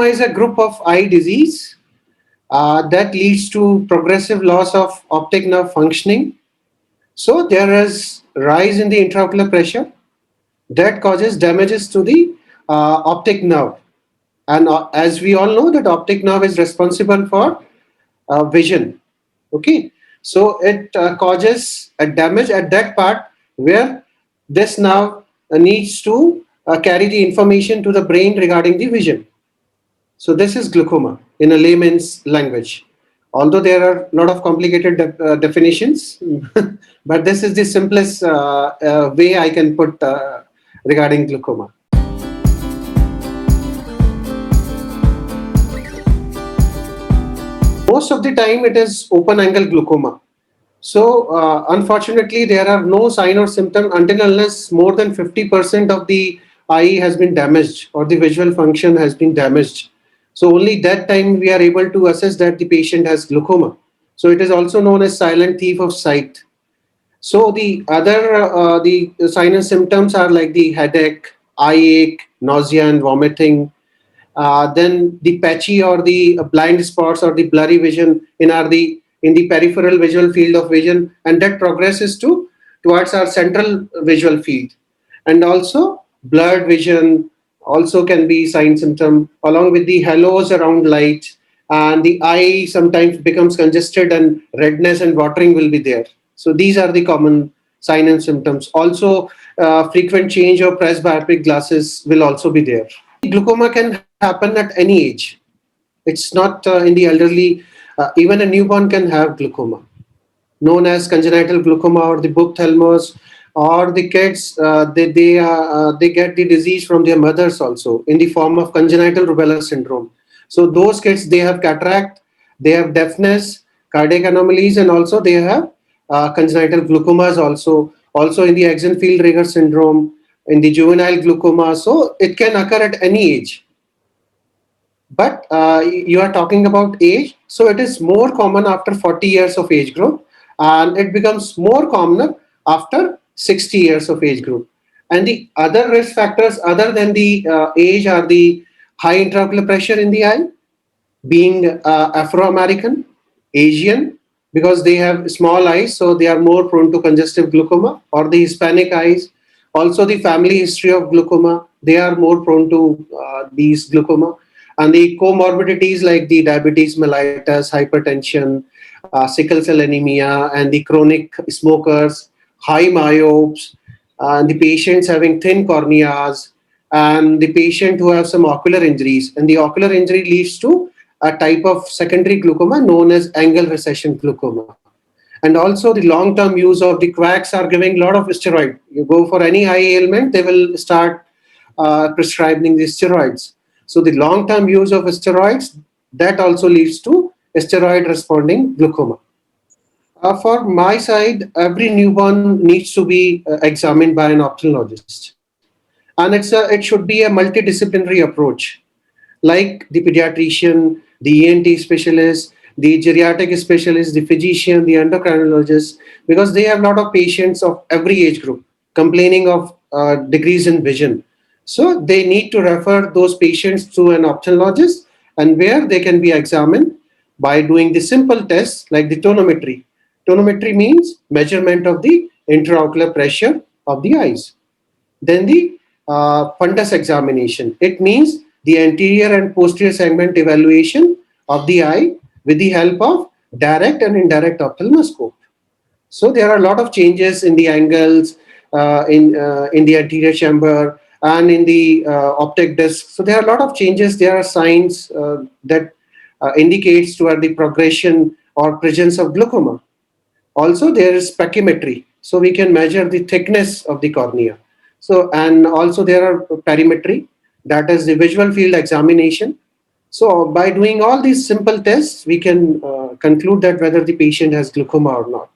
glaucoma is a group of eye disease that leads to progressive loss of optic nerve functioning. So there is rise in the intraocular pressure that causes damages to the optic nerve. And as we all know, that optic nerve is responsible for vision. Okay, so it causes a damage at that part where this nerve needs to carry the information to the brain regarding the vision. So this is glaucoma in a layman's language. Although there are a lot of complicated definitions, but this is the simplest way I can put regarding glaucoma. Most of the time it is open angle glaucoma. So unfortunately there are no sign or symptom until unless more than 50% of the eye has been damaged or the visual function has been damaged. So only that time we are able to assess that the patient has glaucoma. So it is also known as silent thief of sight. So the other the sign and symptoms are like the headache, eye ache, nausea and vomiting. Then the patchy or the blind spots or the blurry vision in the peripheral visual field of vision, and that progresses towards our central visual field. And also blurred vision also can be sign symptom, along with the halos around light, and the eye sometimes becomes congested and redness and watering will be there. So these are the common sign and symptoms. Also frequent change of presbyopic glasses will also be there. Glaucoma can happen at any age. It's not in the elderly. Even a newborn can have glaucoma, known as congenital glaucoma or the ophthalmos, or the kids they get the disease from their mothers also in the form of congenital rubella syndrome. So those kids, they have cataract, they have deafness, cardiac anomalies, and also they have congenital glaucomas also in the Axenfeld-Rieger syndrome, in the juvenile glaucoma. So it can occur at any age. But you are talking about age, so it is more common after 40 years of age group, and it becomes more common after 60 years of age group. And the other risk factors other than the age are the high intraocular pressure in the eye, being Afro-American, Asian, because they have small eyes, so they are more prone to congestive glaucoma, or the Hispanic eyes. Also, the family history of glaucoma, they are more prone to these glaucoma. And the comorbidities like the diabetes mellitus, hypertension, sickle cell anemia, and the chronic smokers, high myopes, and the patients having thin corneas, and the patient who have some ocular injuries. And the ocular injury leads to a type of secondary glaucoma known as angle recession glaucoma. And also the long-term use of the quacks are giving a lot of steroid. You go for any eye ailment, they will start prescribing the steroids. So the long-term use of steroids, that also leads to steroid responding glaucoma. For my side, every newborn needs to be examined by an ophthalmologist. And it should be a multidisciplinary approach, like the pediatrician, the ENT specialist, the geriatric specialist, the physician, the endocrinologist, because they have a lot of patients of every age group complaining of decrease in vision. So they need to refer those patients to an ophthalmologist, and where they can be examined by doing the simple tests like the tonometry. Tonometry means measurement of the intraocular pressure of the eyes. Then the fundus examination. It means the anterior and posterior segment evaluation of the eye with the help of direct and indirect ophthalmoscope. So there are a lot of changes in the angles in the anterior chamber and in the optic disc. So there are a lot of changes. There are signs that indicates toward the progression or presence of glaucoma. Also, there is pachymetry. So we can measure the thickness of the cornea. So, and also there are perimetry, that is the visual field examination. So by doing all these simple tests, we can conclude that whether the patient has glaucoma or not.